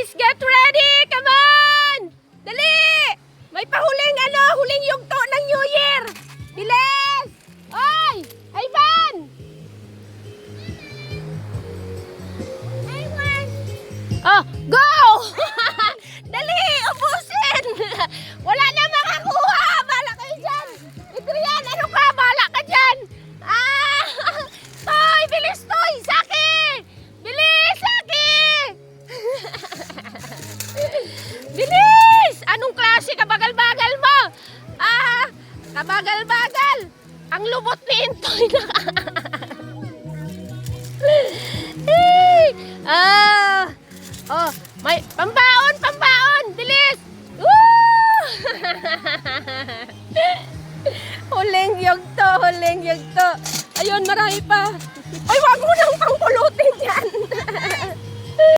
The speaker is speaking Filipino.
Guys, get ready! Come on! Dali! May pahuling huling yugto ng New Year! Bilis! Oy! Ivan! Oh, go! Dali! Ubusin! Wala na makakuha! Bala kayo dyan! Adrian, ano ka? Bala ka dyan! Ah! Toy! Bilis, Toy! Saki! Bilis! Saki! Bilis! Anong klase kabagal-bagal mo? Ah! Kabagal-bagal! Ang lubot ni Intoy na ah! Oh, may pambaon, pambaon! Bilis! Woo! Huling yugto, huling yugto. Ayun, marami pa. Ay, wag mo nang pangpulutin yan.